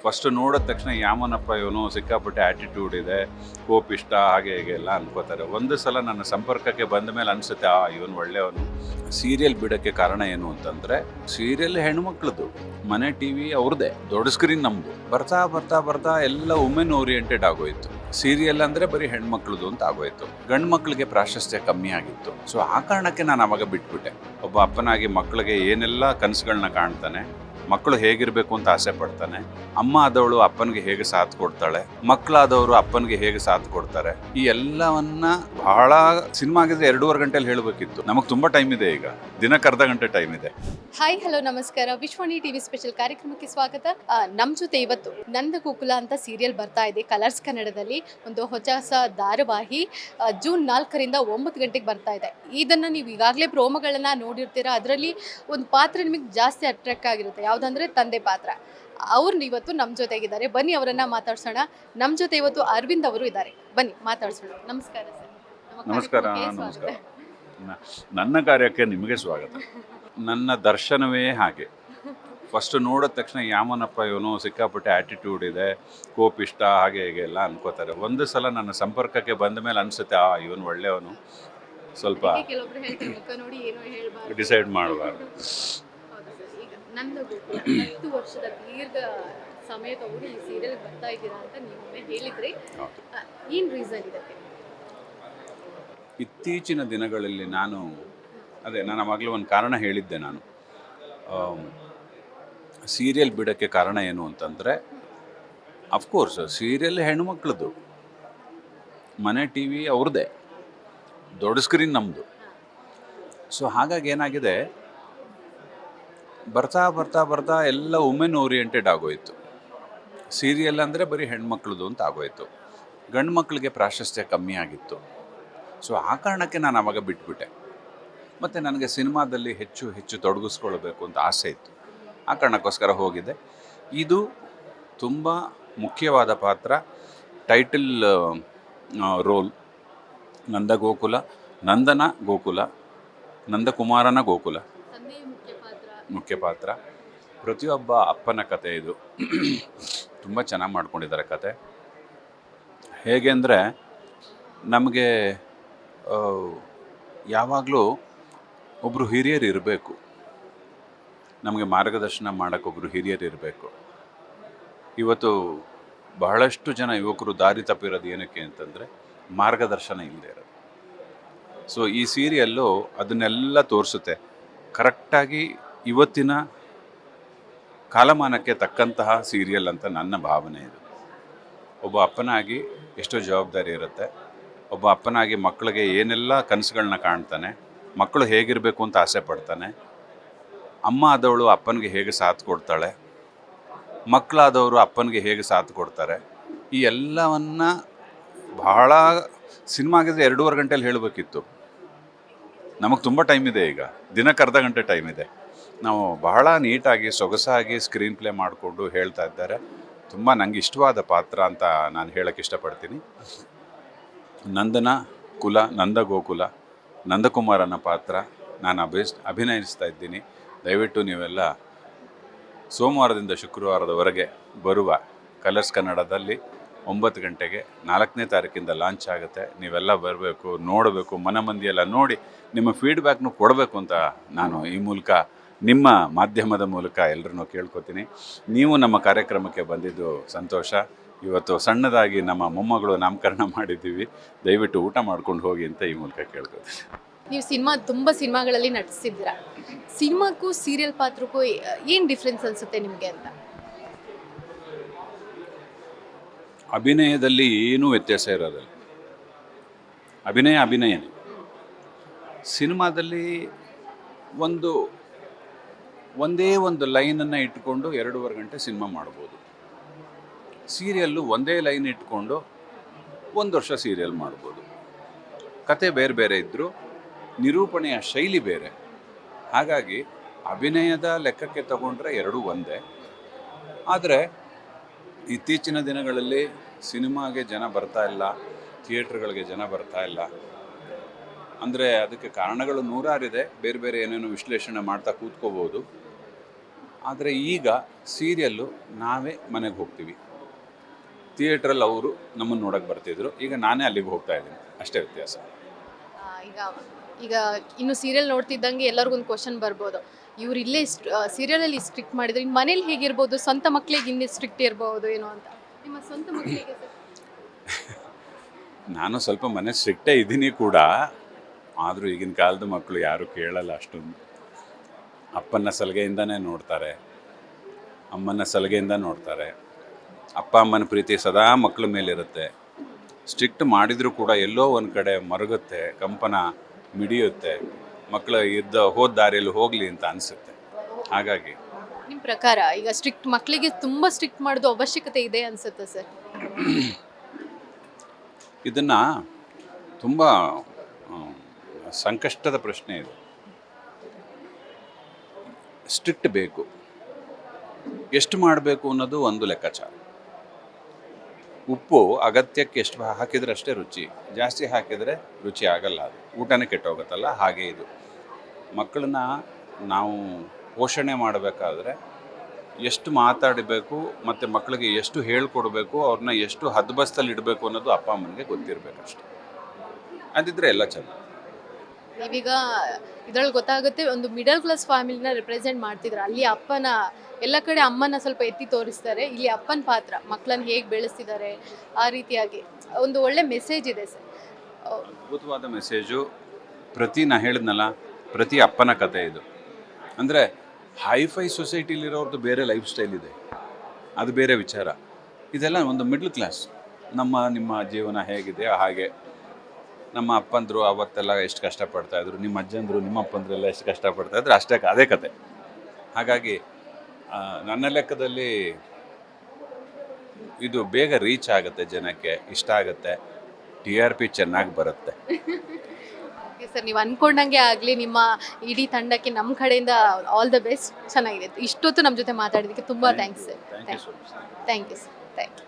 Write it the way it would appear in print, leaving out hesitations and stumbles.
First ನೋಡಿದ ತಕ್ಷಣ ಯಾವನಪ್ಪ ಇವನು ಸಿಕ್ಕಾಪಟ್ಟೆ ಆ್ಯಟಿಟ್ಯೂಡ್ ಇದೆ, ಕೋಪಿಷ್ಟ, ಹಾಗೆ ಹೀಗೆ ಎಲ್ಲ ಅನ್ಕೋತಾರೆ. ಒಂದು ಸಲ ನನ್ನ ಸಂಪರ್ಕಕ್ಕೆ ಬಂದ ಮೇಲೆ ಅನಿಸುತ್ತೆ ಇವನು ಒಳ್ಳೆಯವನು. ಸೀರಿಯಲ್ ಬಿಡೋಕ್ಕೆ ಕಾರಣ ಏನು ಅಂತಂದರೆ, ಸೀರಿಯಲ್ ಹೆಣ್ಮಕ್ಳದ್ದು, ಮನೆ ಟಿ ವಿ ಅವ್ರದ್ದೇ, ದೊಡ್ಡ ಸ್ಕ್ರೀನ್ ನಮ್ಮದು. ಬರ್ತಾ ಬರ್ತಾ ಬರ್ತಾ ಎಲ್ಲ ವುಮೆನ್ ಓರಿಯೆಂಟೆಡ್ ಆಗೋಯ್ತು. ಸೀರಿಯಲ್ ಅಂದರೆ ಬರೀ ಹೆಣ್ಮಕ್ಳದ್ದು ಅಂತ ಆಗೋಯ್ತು. ಗಂಡು ಮಕ್ಕಳಿಗೆ ಪ್ರಾಶಸ್ತ್ಯ ಕಮ್ಮಿ ಆಗಿತ್ತು. ಸೊ ಆ ಕಾರಣಕ್ಕೆ ನಾನು ಅವಾಗ ಬಿಟ್ಬಿಟ್ಟೆ. ಒಬ್ಬ ಅಪ್ಪನಾಗಿ ಮಕ್ಕಳಿಗೆ ಏನೆಲ್ಲ ಕನಸುಗಳನ್ನ ಕಾಣ್ತಾನೆ, ಮಕ್ಕಳು ಹೇಗಿರಬೇಕು ಅಂತ ಆಸೆ ಪಡ್ತಾನೆ, ಅಮ್ಮ ಆದವಳು ಅಪ್ಪನಿಗೆ ಹೇಗೆ ಸಾಥ್ ಕೊಡ್ತಾಳೆ, ಮಕ್ಕಳಾದವರು ಅಪ್ಪನಿಗೆ ಹೇಗೆ ಸಾಥ್ ಕೊಡ್ತಾರೆ, ಈ ಎಲ್ಲವನ್ನ ಬಹಳ ಸಿನಿಮಾ ಆಗಿದ್ರೆ 2.5 ಗಂಟೆಯಲ್ಲಿ ಹೇಳಬೇಕಿತ್ತು. ನಮಗೆ ತುಂಬ ಟೈಮ್ ಇದೆ, ಈಗ ದಿನಕ್ಕೆ ಅರ್ಧ ಗಂಟೆ ಟೈಮ್ ಇದೆ. ಹಾಯ್ ಹಲೋ ನಮಸ್ಕಾರ. ವಿಶ್ವಾಣಿ ಟಿವಿ ಸ್ಪೆಷಲ್ ಕಾರ್ಯಕ್ರಮಕ್ಕೆ ಸ್ವಾಗತ. ನಮ್ಮ ಜೊತೆ ಇವತ್ತು ನಂದಗೋಕುಲ ಅಂತ ಸೀರಿಯಲ್ ಬರ್ತಾ ಇದೆ ಕಲರ್ಸ್ ಕನ್ನಡದಲ್ಲಿ. ಒಂದು ಹೊಸ ಧಾರಾವಾಹಿ ಜೂನ್ 4ರಿಂದ 9 ಗಂಟೆಗೆ ಬರ್ತಾ ಇದೆ. ಇದನ್ನು ನೀವು ಈಗಾಗಲೇ ಪ್ರೋಮೋಗಳನ್ನ ನೋಡಿರ್ತೀರಾ. ಅದರಲ್ಲಿ ಒಂದು ಪಾತ್ರ ನಿಮಗೆ ಜಾಸ್ತಿ ಅಟ್ರಾಕ್ಟ್ ಆಗಿರುತ್ತೆ, ಯಾವುದಂದ್ರೆ ತಂದೆ ಪಾತ್ರ. ಅವ್ರು ಇವತ್ತು ನಮ್ಮ ಜೊತೆಗಿದ್ದಾರೆ. ಬನ್ನಿ ಅವರನ್ನ ಮಾತಾಡ್ಸೋಣ. ನಮ್ಮ ಜೊತೆ ಇವತ್ತು ಅರವಿಂದ್ ಅವರು ಇದ್ದಾರೆ. ಬನ್ನಿ ಮಾತಾಡ್ಸೋಣ. ನಮಸ್ಕಾರ ಸರ್. ನಮಸ್ಕಾರ. ನಮಸ್ಕಾರ. ನನ್ನ ಕಾರ್ಯಕ್ಕೆ ನಿಮಗೆ ಸ್ವಾಗತ. ನನ್ನ ದರ್ಶನವೇ ಹಾಗೆ. ಫಸ್ಟ್ ನೋಡಿದ ತಕ್ಷಣ ಯಾವನಪ್ಪ ಇವನು ಸಿಕ್ಕಾಪಟ್ಟೆ ಆ್ಯಟಿಟ್ಯೂಡ್ ಇದೆ, ಕೋಪಿಷ್ಟ, ಹಾಗೆ ಹೀಗೆ ಎಲ್ಲ ಅನ್ಕೋತಾರೆ. ಒಂದು ಸಲ ನನ್ನ ಸಂಪರ್ಕಕ್ಕೆ ಬಂದ ಮೇಲೆ ಅನಿಸುತ್ತೆ ಇವನು ಒಳ್ಳೆಯವನು, ಸ್ವಲ್ಪ ಡಿಸೈಡ್ ಮಾಡಬಾರ್ದು. ನಂದಗೋಕುಲ 10 ವರ್ಷದ ದೀರ್ಘ ಸಮಯ ತಗೊಂಡು ಈ ಸೀರಿಯಲ್ ಬರ್ತಾ ಇದ್ದೀರಾ ಅಂತ ನೀವು ಹೇಳಿದ್ರಿ. ಏನು ರೀಸನ್ ಇದಕ್ಕೆ? ಇತ್ತೀಚಿನ ದಿನಗಳಲ್ಲಿ ನಾನು ಆವಾಗಲೇ ಒಂದು ಕಾರಣ ಹೇಳಿದ್ದೆ. ನಾನು ಸೀರಿಯಲ್ ಬಿಡೋಕ್ಕೆ ಕಾರಣ ಏನು ಅಂತಂದರೆ, ಅಫ್ಕೋರ್ಸ್ ಸೀರಿಯಲ್ ಹೆಣ್ಮಕ್ಳದ್ದು, ಮನೆ ಟಿ ವಿ ಅವ್ರದ್ದೇ, ದೊಡ್ಡ ಸ್ಕ್ರೀನ್ ನಮ್ಮದು. ಸೊ ಹಾಗಾಗಿ ಏನಾಗಿದೆ, ಬರ್ತಾ ಬರ್ತಾ ಬರ್ತಾ ಎಲ್ಲ ವುಮೆನ್ ಓರಿಯೆಂಟೆಡ್ ಆಗೋಯಿತು. ಸೀರಿಯಲ್ ಅಂದರೆ ಬರೀ ಹೆಣ್ಮಕ್ಳದ್ದು ಅಂತ ಆಗೋಯಿತು. ಗಂಡು ಮಕ್ಕಳಿಗೆ ಪ್ರಾಶಸ್ತ್ಯ ಕಮ್ಮಿ ಆಗಿತ್ತು. ಸೊ ಆ ಕಾರಣಕ್ಕೆ ನಾನು ಆವಾಗ ಬಿಟ್ಬಿಟ್ಟೆ. ಮತ್ತು ನನಗೆ ಸಿನಿಮಾದಲ್ಲಿ ಹೆಚ್ಚು ಹೆಚ್ಚು ತೊಡಗಿಸ್ಕೊಳ್ಬೇಕು ಅಂತ ಆಸೆ ಇತ್ತು. ಆ ಕಾರಣಕ್ಕೋಸ್ಕರ ಹೋಗಿದ್ದೆ. ಇದು ತುಂಬ ಮುಖ್ಯವಾದ ಪಾತ್ರ, ಟೈಟಲ್ ರೋಲ್. ನಂದಗೋಕುಲ, ನಂದನ ಗೋಕುಲ, ನಂದಕುಮಾರನ ಗೋಕುಲ ಮುಖ್ಯ ಪಾತ್ರ. ಪ್ರತಿಯೊಬ್ಬ ಅಪ್ಪನ ಕತೆ ಇದು. ತುಂಬ ಚೆನ್ನಾಗಿ ಮಾಡ್ಕೊಂಡಿದ್ದಾರೆ ಕತೆ. ಹೇಗೆ ಅಂದರೆ, ನಮಗೆ ಯಾವಾಗಲೂ ಒಬ್ಬರು ಹಿರಿಯರು ಇರಬೇಕು, ನಮಗೆ ಮಾರ್ಗದರ್ಶನ ಮಾಡೋಕ್ಕೊಬ್ಬರು ಹಿರಿಯರು ಇರಬೇಕು. ಇವತ್ತು ಬಹಳಷ್ಟು ಜನ ಯುವಕರು ದಾರಿ ತಪ್ಪಿರೋದು ಏನಕ್ಕೆ ಅಂತಂದರೆ, ಮಾರ್ಗದರ್ಶನ ಇಲ್ಲದೆ ಇರೋದು. ಸೊ ಈ ಸೀರಿಯಲ್ಲು ಅದನ್ನೆಲ್ಲ ತೋರಿಸುತ್ತೆ ಕರೆಕ್ಟಾಗಿ. ಇವತ್ತಿನ ಕಾಲಮಾನಕ್ಕೆ ತಕ್ಕಂತಹ ಸೀರಿಯಲ್ ಅಂತ ನನ್ನ ಭಾವನೆ ಇದು. ಒಬ್ಬ ಅಪ್ಪನಾಗಿ ಎಷ್ಟೋ ಜವಾಬ್ದಾರಿ ಇರುತ್ತೆ. ಒಬ್ಬ ಅಪ್ಪನಾಗಿ ಮಕ್ಕಳಿಗೆ ಏನೆಲ್ಲ ಕನಸುಗಳನ್ನ ಕಾಣ್ತಾನೆ, ಮಕ್ಕಳು ಹೇಗಿರಬೇಕು ಅಂತ ಆಸೆ ಪಡ್ತಾನೆ, ಅಮ್ಮ ಆದವಳು ಅಪ್ಪನಿಗೆ ಹೇಗೆ ಸಾಥ್ ಕೊಡ್ತಾಳೆ, ಮಕ್ಕಳಾದವರು ಅಪ್ಪನಿಗೆ ಹೇಗೆ ಸಾಥ್ ಕೊಡ್ತಾರೆ, ಈ ಎಲ್ಲವನ್ನ ಬಹಳ ಸಿನಿಮಾ ಆಗಿದ್ರೆ 2.5 ಗಂಟೆಯಲ್ಲಿ ಹೇಳಬೇಕಿತ್ತು. ನಮಗೆ ತುಂಬ ಟೈಮ್ ಇದೆ, ಈಗ ದಿನಕ್ಕೆ ಅರ್ಧ ಗಂಟೆ ಟೈಮ್ ಇದೆ. ನಾವು ಬಹಳ ನೀಟಾಗಿ ಸೊಗಸಾಗಿ ಸ್ಕ್ರೀನ್ ಪ್ಲೇ ಮಾಡಿಕೊಂಡು ಹೇಳ್ತಾ ಇದ್ದಾರೆ. ತುಂಬ ನನಗೆ ಇಷ್ಟವಾದ ಪಾತ್ರ ಅಂತ ನಾನು ಹೇಳೋಕ್ಕೆ ಇಷ್ಟಪಡ್ತೀನಿ. ನಂದನ ಕುಲ, ನಂದಗೋಕುಲ, ನಂದಕುಮಾರನ ಪಾತ್ರ ನಾನು ಅಭಿನಯಿಸ್ತಾ ಇದ್ದೀನಿ. ದಯವಿಟ್ಟು ನೀವೆಲ್ಲ ಸೋಮವಾರದಿಂದ ಶುಕ್ರವಾರದವರೆಗೆ ಬರುವ ಕಲರ್ಸ್ ಕನ್ನಡದಲ್ಲಿ 9 ಗಂಟೆಗೆ 4ನೇ ತಾರೀಕಿಂದ ಲಾಂಚ್ ಆಗುತ್ತೆ. ನೀವೆಲ್ಲ ಬರಬೇಕು, ನೋಡಬೇಕು, ಮನಮಂದಿಯೆಲ್ಲ ನೋಡಿ ನಿಮ್ಮ ಫೀಡ್ಬ್ಯಾಕ್ನು ಕೊಡಬೇಕು ಅಂತ ನಾನು ಈ ಮೂಲಕ, ನಿಮ್ಮ ಮಾಧ್ಯಮದ ಮೂಲಕ ಎಲ್ಲರನ್ನೂ ಕೇಳ್ಕೊತೀನಿ. ನೀವು ನಮ್ಮ ಕಾರ್ಯಕ್ರಮಕ್ಕೆ ಬಂದಿದ್ದು ಸಂತೋಷ. ಇವತ್ತು ಸಣ್ಣದಾಗಿ ನಮ್ಮ ಮೊಮ್ಮಗಳು ನಾಮಕರಣ ಮಾಡಿದ್ದೀವಿ. ದಯವಿಟ್ಟು ಊಟ ಮಾಡ್ಕೊಂಡು ಹೋಗಿ ಅಂತ ಈ ಮೂಲಕ ಕೇಳ್ಕೊತೀನಿ. ನೀವು ತುಂಬ ಸಿನಿಮಾಗಳಲ್ಲಿ ನಟಿಸಿದ್ದೀರಾ. ಸಿನಿಮಾಕ್ಕೂ ಸೀರಿಯಲ್ ಪಾತ್ರಕ್ಕೂ ಏನು ಡಿಫ್ರೆನ್ಸ್ ಅನಿಸುತ್ತೆ ನಿಮಗೆ ಅಂತ? ಅಭಿನಯದಲ್ಲಿ ಏನೂ ವ್ಯತ್ಯಾಸ ಇರೋದಿಲ್ಲ. ಅಭಿನಯನೇ. ಸಿನಿಮಾದಲ್ಲಿ ಒಂದೇ ಒಂದು ಲೈನನ್ನು ಇಟ್ಕೊಂಡು 2.5 ಗಂಟೆ ಸಿನಿಮಾ ಮಾಡ್ಬೋದು. ಸೀರಿಯಲ್ಲು ಒಂದೇ ಲೈನ್ ಇಟ್ಕೊಂಡು 1 ವರ್ಷ ಸೀರಿಯಲ್ ಮಾಡ್ಬೋದು. ಕತೆ ಬೇರೆ ಬೇರೆ ಇದ್ದರೂ ನಿರೂಪಣೆಯ ಶೈಲಿ ಬೇರೆ. ಹಾಗಾಗಿ ಅಭಿನಯದ ಲೆಕ್ಕಕ್ಕೆ ತಗೊಂಡ್ರೆ ಎರಡೂ ಒಂದೇ. ಆದರೆ ಇತ್ತೀಚಿನ ದಿನಗಳಲ್ಲಿ ಸಿನಿಮಾಗೆ ಜನ ಬರ್ತಾ ಇಲ್ಲ, ಥಿಯೇಟ್ರ್ಗಳಿಗೆ ಜನ ಬರ್ತಾ ಇಲ್ಲ. ಅಂದರೆ ಅದಕ್ಕೆ ಕಾರಣಗಳು ನೂರಾರಿದೆ, ಬೇರೆ ಬೇರೆ ಏನೇನೋ ವಿಶ್ಲೇಷಣೆ ಮಾಡ್ತಾ ಕೂತ್ಕೋಬೋದು. ಆದರೆ ಈಗ ಸೀರಿಯಲ್ಲು ನಾವೇ ಮನೆಗೆ ಹೋಗ್ತೀವಿ. ಥಿಯೇಟ್ರಲ್ಲಿ ಅವರು ನಮ್ಮನ್ನು ನೋಡೋಕ್ಕೆ ಬರ್ತಿದ್ರು, ಈಗ ನಾನೇ ಅಲ್ಲಿಗೆ ಹೋಗ್ತಾ ಇದ್ದೀನಿ, ಅಷ್ಟೇ ವ್ಯತ್ಯಾಸ. ಈಗ ಈಗ ಇನ್ನು ಸೀರಿಯಲ್ ನೋಡ್ತಿದ್ದಂಗೆ ಎಲ್ಲರಿಗೊಂದು ಕ್ವಶನ್ ಬರ್ಬೋದು, ಇವ್ರು ಇಲ್ಲೇ ಸೀರಿಯಲಲ್ಲಿ ಸ್ಟ್ರಿಕ್ಟ್ ಮಾಡಿದ್ರು ಇನ್ನು ಮನೇಲಿ ಹೇಗಿರ್ಬೋದು, ಸ್ವಂತ ಮಕ್ಕಳಿಗೆ ಇನ್ನೇ ಸ್ಟ್ರಿಕ್ಟ್ ಇರ್ಬೋದು ಏನೋ ಅಂತ. ನಿಮ್ಮ ಸ್ವಂತ ಮಕ್ಕಳಿಗೆ ನಾನು ಸ್ವಲ್ಪ ಮನೆ ಸ್ಟ್ರಿಕ್ಟೇ ಇದ್ದೀನಿ ಕೂಡ, ಆದರೂ ಈಗಿನ ಕಾಲದ ಮಕ್ಕಳು ಯಾರೂ ಕೇಳಲ್ಲ ಅಷ್ಟೊಂದು. ಅಪ್ಪನ ಸಲಿಗೆಯಿಂದನೇ ನೋಡ್ತಾರೆ, ಅಮ್ಮನ ಸಲಿಗೆಯಿಂದ ನೋಡ್ತಾರೆ. ಅಪ್ಪ ಅಮ್ಮನ ಪ್ರೀತಿ ಸದಾ ಮಕ್ಕಳ ಮೇಲಿರುತ್ತೆ. ಸ್ಟ್ರಿಕ್ಟ್ ಮಾಡಿದರೂ ಕೂಡ ಎಲ್ಲೋ ಒಂದು ಕಡೆ ಮರುಗುತ್ತೆ, ಕಂಪನ ಮಿಡಿಯುತ್ತೆ, ಮಕ್ಕಳು ಹೋದ ದಾರಿಯಲ್ಲಿ ಹೋಗಲಿ ಅಂತ ಅನಿಸುತ್ತೆ. ಹಾಗಾಗಿ ನಿಮ್ಮ ಪ್ರಕಾರ ಈಗ ಸ್ಟ್ರಿಕ್ಟ್ ಮಕ್ಕಳಿಗೆ ತುಂಬ ಸ್ಟ್ರಿಕ್ಟ್ ಮಾಡೋದು ಅವಶ್ಯಕತೆ ಇದೆ ಅನ್ಸುತ್ತೆ ಸರ್? ಇದನ್ನು ತುಂಬ ಸಂಕಷ್ಟದ ಪ್ರಶ್ನೆ ಇದು. ಸ್ಟ್ರಿಕ್ಟ್ ಬೇಕು, ಎಷ್ಟು ಮಾಡಬೇಕು ಅನ್ನೋದು ಒಂದು ಲೆಕ್ಕಾಚಾರ. ಉಪ್ಪು ಅಗತ್ಯಕ್ಕೆ ಎಷ್ಟು ಹಾಕಿದರೆ ಅಷ್ಟೇ ರುಚಿ, ಜಾಸ್ತಿ ಹಾಕಿದರೆ ರುಚಿ ಆಗಲ್ಲ, ಅದು ಊಟನೇ ಕೆಟ್ಟೋಗುತ್ತಲ್ಲ. ಹಾಗೆ ಇದು ಮಕ್ಕಳನ್ನ ನಾವು ಪೋಷಣೆ ಮಾಡಬೇಕಾದ್ರೆ ಎಷ್ಟು ಮಾತಾಡಬೇಕು ಮತ್ತು ಮಕ್ಕಳಿಗೆ ಎಷ್ಟು ಹೇಳ್ಕೊಡ್ಬೇಕು, ಅವ್ರನ್ನ ಎಷ್ಟು ಹದ್ಬಸ್ತಲ್ಲಿ ಇಡಬೇಕು ಅನ್ನೋದು ಅಪ್ಪ ಅಮ್ಮನಿಗೆ ಗೊತ್ತಿರಬೇಕಷ್ಟೆ. ಅದಿದ್ದರೆ ಎಲ್ಲ ಚೆನ್ನಾಗಿ. ನೀವೀಗ ಇದ್ರಲ್ಲಿ ಗೊತ್ತಾಗುತ್ತೆ, ಒಂದು ಮಿಡಲ್ ಕ್ಲಾಸ್ ಫ್ಯಾಮಿಲಿನ ರಿಪ್ರೆಸೆಂಟ್ ಮಾಡ್ತಿದ್ರು. ಅಲ್ಲಿ ಅಪ್ಪನ ಎಲ್ಲ ಕಡೆ ಅಮ್ಮನ ಸ್ವಲ್ಪ ಎತ್ತಿ ತೋರಿಸ್ತಾರೆ, ಇಲ್ಲಿ ಅಪ್ಪನ ಪಾತ್ರ ಮಕ್ಕಳನ್ನ ಹೇಗೆ ಬೆಳೆಸ್ತಿದ್ದಾರೆ ಆ ರೀತಿಯಾಗಿ ಒಂದು ಒಳ್ಳೆ ಮೆಸೇಜ್ ಇದೆ ಸರ್. ಅದ್ಭುತವಾದ ಮೆಸೇಜು. ನಾ ಹೇಳಿದ್ನಲ್ಲ, ಪ್ರತಿ ಅಪ್ಪನ ಕತೆ ಇದು. ಅಂದರೆ ಹೈಫೈ ಸೊಸೈಟಿಲಿರೋರ್ದು ಬೇರೆ ಲೈಫ್ ಸ್ಟೈಲ್ ಇದೆ, ಅದು ಬೇರೆ ವಿಚಾರ. ಇದೆಲ್ಲ ಒಂದು ಮಿಡ್ಲ್ ಕ್ಲಾಸ್. ನಿಮ್ಮ ಜೀವನ ಹೇಗಿದೆ ಹಾಗೆ. ನಮ್ಮ ಅಪ್ಪಂದರು ಅವತ್ತೆಲ್ಲ ಎಷ್ಟು ಕಷ್ಟಪಡ್ತಾಯಿದ್ರು, ನಿಮ್ಮ ಅಜ್ಜಂದರು ನಿಮ್ಮ ಅಪ್ಪಂದ್ರೆಲ್ಲ ಎಷ್ಟು ಕಷ್ಟಪಡ್ತಾಯಿದ್ರು, ಅದೇ ಕತೆ. ಹಾಗಾಗಿ ನನ್ನ ಲೆಕ್ಕದಲ್ಲಿ ಇದು ಬೇಗ ರೀಚ್ ಆಗುತ್ತೆ, ಜನಕ್ಕೆ ಇಷ್ಟ ಆಗುತ್ತೆ, TRP ಚೆನ್ನಾಗಿ ಬರುತ್ತೆ. ಸರ್, ನೀವು ಅಂದ್ಕೊಂಡಂಗೆ ಆಗಲಿ, ನಿಮ್ಮ ಇಡೀ ತಂಡಕ್ಕೆ ನಮ್ಮ ಕಡೆಯಿಂದ ಆಲ್ ದ ಬೆಸ್ಟ್. ಚೆನ್ನಾಗಿದೆ. ಇಷ್ಟೊತ್ತು ನಮ್ಮ ಜೊತೆ ಮಾತಾಡಿದ್ದಕ್ಕೆ ತುಂಬ thanks sir. Thank you so much. Thank you sir. Thank you.